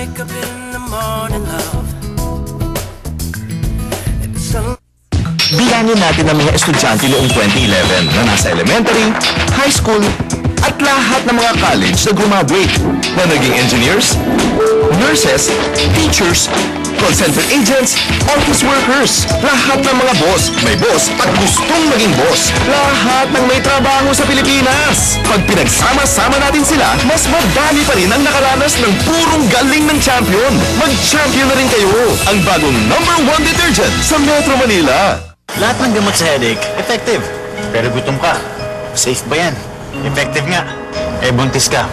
wake up in the morning, love. Bilangin natin ang mga estudyante noong 2011 na nasa elementary, high school, at lahat ng mga college na graduate na naging engineers, nurses, teachers, call center agents, office workers. Lahat ng mga boss, may boss at gustong maging boss. Lahat ng may trabaho sa Pilipinas. Pag pinagsama-sama natin sila, mas madami pa rin ang nakaranas ng purong galing ng champion. Mag-champion na rin kayo. Ang bagong #1 detergent sa Metro Manila. Lahat ng gamot sa headache, effective. Pero gutom ka, safe ba yan? Effective nga. Eh buntis ka,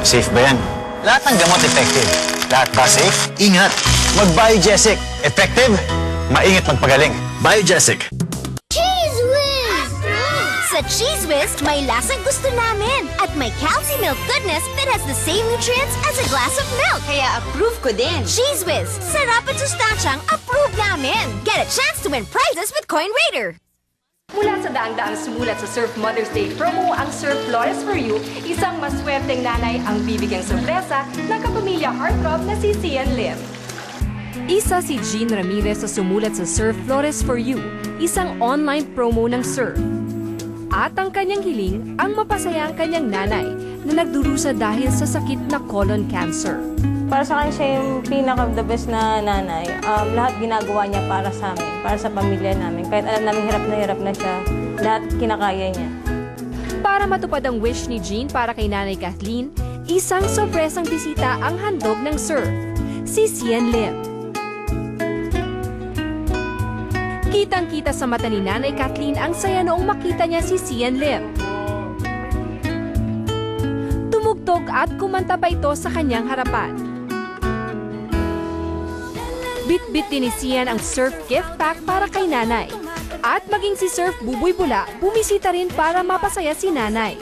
safe ba yan? Lahat ng gamot effective. Lahat ba safe? Ingat! Mag-Biogesic. Effective? Maingat magpagaling. Biogesic. Cheese Whiz! Sa Cheese Whiz, may lasang gusto namin. At may calcium milk goodness that has the same nutrients as a glass of milk. Kaya approve ko din. Cheese Whiz, sarap at sustansyang approve namin. Get a chance to win prizes with Coin Raider. Mula sa daang-daang sumulat sa Surf Mother's Day promo ang Surf Flores for You, isang maswerteng nanay ang bibigyang sorpresa ng kapamilya heartthrob na si Sian Lim. Isa si Jean Ramirez sa sumulat sa Surf Flores for You, isang online promo ng surf. At ang kanyang hiling ang mapasaya ang kanyang nanay na nagdurusa dahil sa sakit na colon cancer. Para sa akin, siya yung pinaka-the best na nanay. Lahat ginagawa niya para sa amin, para sa pamilya namin. Kahit alam namin hirap na siya, lahat kinakaya niya. Para matupad ang wish ni Jean para kay Nanay Kathleen, isang sorpresang bisita ang handog ng surf, si Sian Lim. Kitang-kita sa mata ni Nanay Kathleen ang saya noong makita niya si Sian Lim. Tumugtog at kumanta pa ito sa kanyang harapan. Bit-bit din ni Sian ang surf gift pack para kay nanay. At maging si Surf Buboy Bula, bumisita rin para mapasaya si nanay.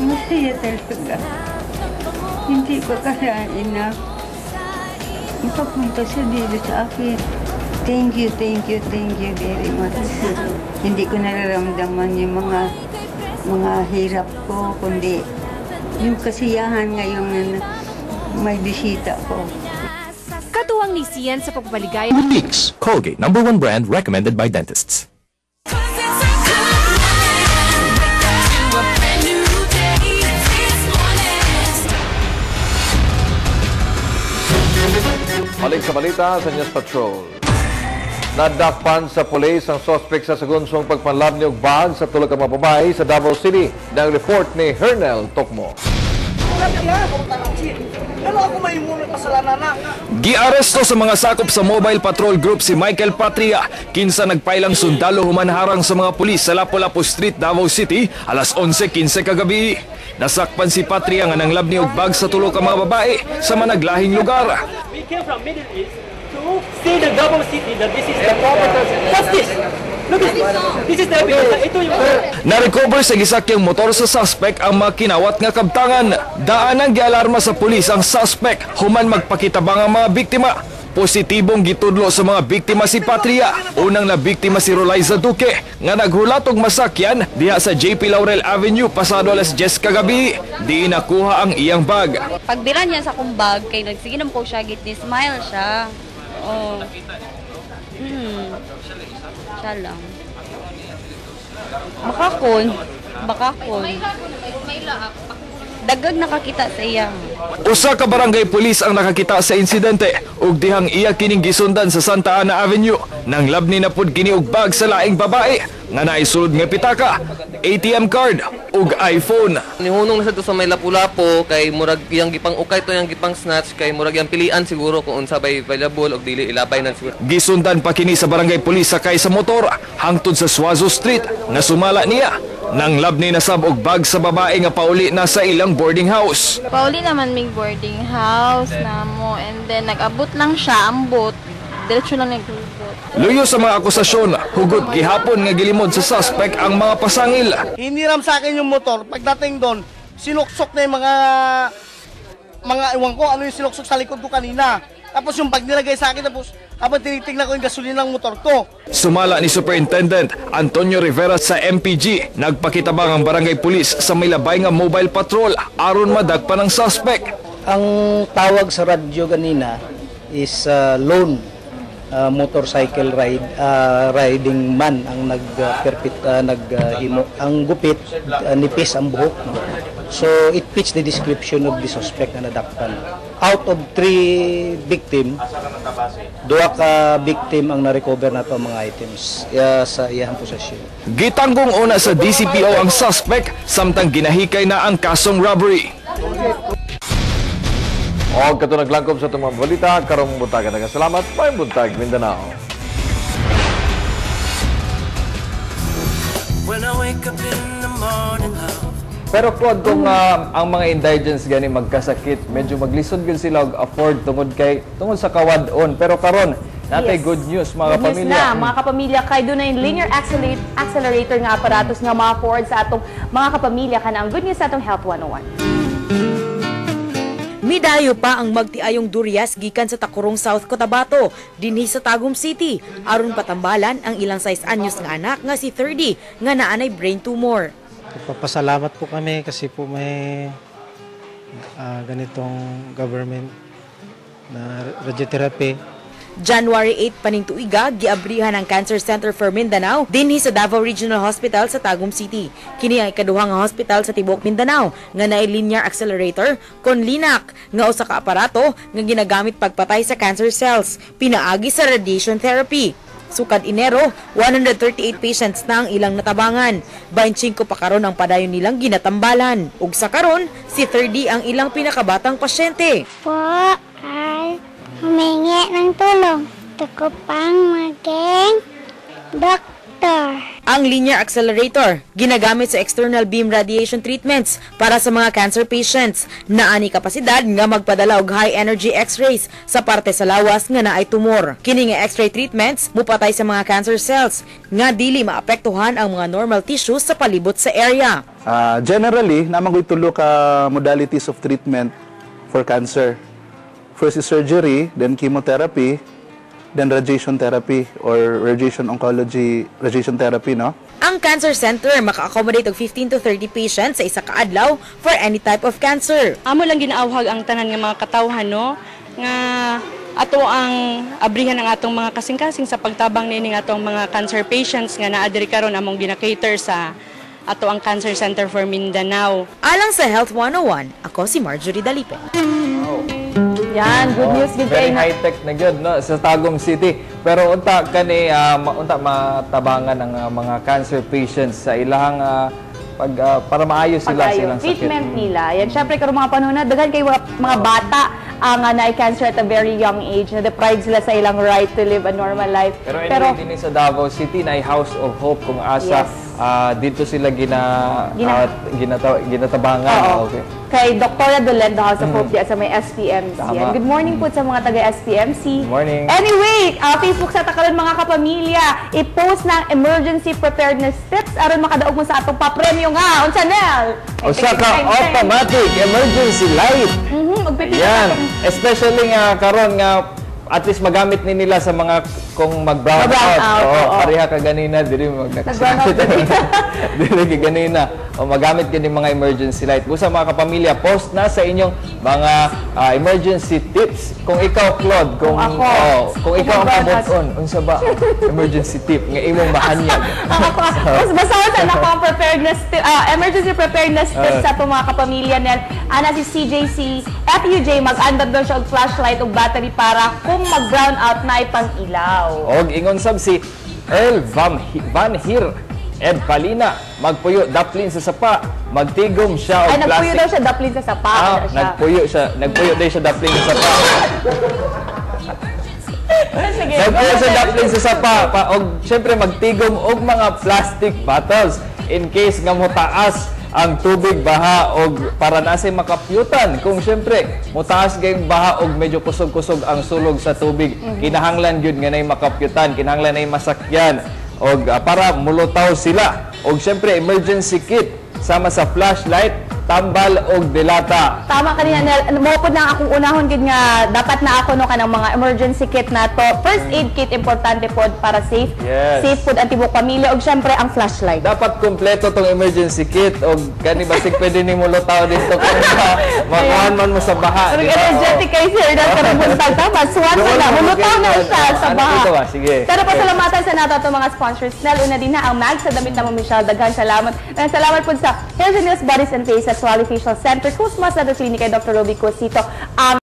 Masaya talaga. Hindi ko kalain na ipapunta siya dito sa akin. Thank you very much. Hindi ko nararamdaman yung mga hirap ko, kundi yung kasiyahan ngayon na may bisita ko. Katuwang ni Sian sa pagpapaligaya. Mix, Colgate, #1 brand recommended by dentists. Balik sa balita sa News Patrol. Nadakpan sa pulis ang suspect sa segunsong pagpanlab ni Ugbag sa tulog ang mababay sa Davao City ng report ni Hernel Tokmo. Giaresto sa mga sakop sa mobile patrol group si Michael Patria, kinsa nagpailang sundalo humanharang sa mga pulis sa Lapu-Lapu Street, Davao City, alas 11:15 kagabi. Nasakpan si Patria nga nanglab ni Ugbag sa tulo ka mga babae sa managlahing lugar. We came from Middle East to see the Davao City that this is the proper. What's this? Look at this. This is the evidence. Ito yung Na-recover sa gisakyang motor sa suspect ang mga kinawat nga kabtangan. Daan ang gialarma sa pulis ang suspect human magpakitabang ang mga biktima. Positibong gitudlo sa mga biktima si Patria. Unang na biktima si Rolaiza Duque nga naghulat og masakyan diha sa JP Laurel Avenue pasado alas 10 kagabi. Di nakuha ang iyang bag. Pagbira niya sa akong bag kay nagsiginom ko siya git ni smile siya. Oh. Siya lang. Bakakon. Dagag nakakita sa iya. Usa ka barangay pulis ang nakakita sa insidente ug dihang iya kining gisundan sa Santa Ana Avenue. Nanglab ni napud kini og bag sa laing babae nga naisulod nga pitaka, ATM card ug iPhone. Nihunong na sa to sa may Lapu-Lapu kay murag yang gipang ukay to yang gipang snatch kay murag yang pilian siguro kung unsa bay available og dili ilabay na siguro. Gisundan pa kini sa barangay pulis sakay sa motor hangtod sa Suazo Street nga sumala niya. Nanglab ni nasab og bag sa babae nga pauli na sa ilang boarding house. Pauli naman may boarding house na mo and then nag-abot lang siya ambot. Diretso lang nag-abot. Luyo sa mga akusasyon, hugot gihapon nga gilimod sa suspect ang mga pasangil. Hiniram sa akin yung motor. Pagdating doon, sinuksok na yung mga iwan ko, ano yung sinuksok sa likod ko kanina. Tapos yung bag nilagay sa akin, tapos habang tinitingnan ko yung gasolina ng motor ko. Sumala ni Superintendent Antonio Rivera sa MPG, nagpakitabang ang barangay pulis sa may labay nga mobile patrol aron madagpan ang suspect. Ang tawag sa radyo kanina is lone motorcycle riding man ang naghimo. Ang gupit, nipis ang buhok. So it fits the description of the suspect na nadakpan. Out of 3 victim, 2 ka victim ang na-recover na ito mga items sa iyang posesyon. Gitanggong una sa DCPO ang suspect samtang ginahikay na ang kasong robbery. O kato naglangkob sa itong mga balita, karong buntagan. Salamat, may buntag, Mindanao. When I wake up in the morning, love. Pero Claude, kung ang mga indigents gani magkasakit, medyo maglisod gyud sila og afford tungod sa kawad-on. Pero karon natay good news mga good kapamilya. News na, mga kapamilya, kay dunay linear accelerator nga aparatos nga ma-afford sa atong mga kapamilya kana ang good news sa atong Health 101. Midayo pa ang magtiayong duryas gikan sa Takurong South Cotabato dinhi sa Tagum City aron patambalan ang ilang 6 anyos nga anak nga si 30 nga naanay brain tumor. Papasalamat po kami kasi po may ganitong government na radiotherapy. January 8 paning tuiga, giabrihan ang Cancer Center for Mindanao dinhi sa Davao Regional Hospital sa Tagum City. Kini ang ikaduhang hospital sa tibuok Mindanao nga naay linear accelerator kon linak nga usa ka aparato nga ginagamit pagpatay sa cancer cells, pinaagi sa radiation therapy. Sukad Enero, 138 patients na ang ilang natabangan. 25 pa karon ang padayon nilang ginatambalan. Ug sa karon, si 30 ang ilang pinakabatang pasyente. Po ay humingi ng tulong. Gusto ko pang maging doktor. Ang linear accelerator, ginagamit sa external beam radiation treatments para sa mga cancer patients. Naani kapasidad nga magpadala og high energy x-rays sa parte sa lawas nga naay tumor. Kini nga x-ray treatments mupatay sa mga cancer cells nga dili maapektuhan ang mga normal tissues sa palibot sa area. Generally, namang tulo ka modalities of treatment for cancer. First is surgery, then chemotherapy, then radiation therapy or radiation oncology, radiation therapy, no? Ang Cancer Center maka-accommodate og 15 to 30 patients sa isa ka adlaw for any type of cancer. Amo lang ginaawhag ang tanan nga mga katawhan, no? Nga ato ang abrihan ang atong mga kasing-kasing sa pagtabang nining atong mga cancer patients nga naa diri karon among gina-cater sa ato ang Cancer Center for Mindanao. Alang sa Health 101, ako si Marjorie Dalipe. Yan, good news gid Very high-tech na gyud no sa Tagum City. Pero unta kani unta matabangan ang mga cancer patients sa ilang para maayos sila silang sakit. Treatment nila. Yan, syempre karong mga panahon na daghan kay mga bata ang naay cancer at a very young age na deprived sila sa ilang right to live a normal life. Pero anyway, din sa Davao City na House of Hope kung asa dito sila ginatabangan. Okay. Kay Dr. Dolendo House of Hope sa may SPMC. And good morning po sa mga taga-SPMC. Good morning. Anyway, Facebook sa takalan mga kapamilya, i-post ng emergency preparedness tips aron makadaog mo sa atong papremyo nga on channel. O sa automatic emergency light. Yan. Especially nga karon nga at least magamit ni nila sa mga kung mag-brown out. Pareha ka ganina, dili mag-brown dili ka ganina. O magamit gani mga emergency light. Busa mga kapamilya, post na sa inyong mga emergency tips. Kung ikaw, Claude, kung ikaw ang kabuton, unsa ba emergency tip nga imong mahanyag? Mas basahan sa nako ang preparedness emergency preparedness tips sa mga kapamilya nen. Ana si CJC FUJ mag-andad daw siya og flashlight ug battery para kung mag-brown out na ipang ilaw. Og ingon sab si Earl Van Heer Ed Palina, magpuyo daplin sa sapa, magtigom siya og plastic. Nagpuyo daw siya daplin sa sapa. Nagpuyo daw siya daplin sa sapa. Nagpuyo siya daplin sa sapa, og syempre magtigom og mga plastic bottles in case nga motaas ang tubig baha og para na say makapyutan kung syempre mutaas gayong baha og medyo kusog-kusog ang sulog sa tubig kinahanglan gyud nga nay makapyutan, kinahanglan nay masakyan og para mulutaw sila og syempre emergency kit sama sa flashlight tambal og dilata. Tama kanina, Nel. Mopod lang akong unahon gid nga dapat na ako no kanang mga emergency kit na to. First aid kit importante pod para safe. Yes. Safe pod ang tibok pamilya og syempre ang flashlight. Dapat kumpleto tong emergency kit og kani basig pwede nimo lutaw dito kung makuhan man mo sa baha. Pero energetic kay sir na sa buntag tama. Swan na mulutaw na siya sa baha. Ito ba? Sige. Pero pasalamatan sa nato itong mga sponsors. Nel, una din na ang MAG sa damit na Michelle. Daghan salamat. Salamat po sa Hairs and Nails, Bodies and Face at Swally Facial Center, Kusma sa Clinic kay Dr. Roby Cosito.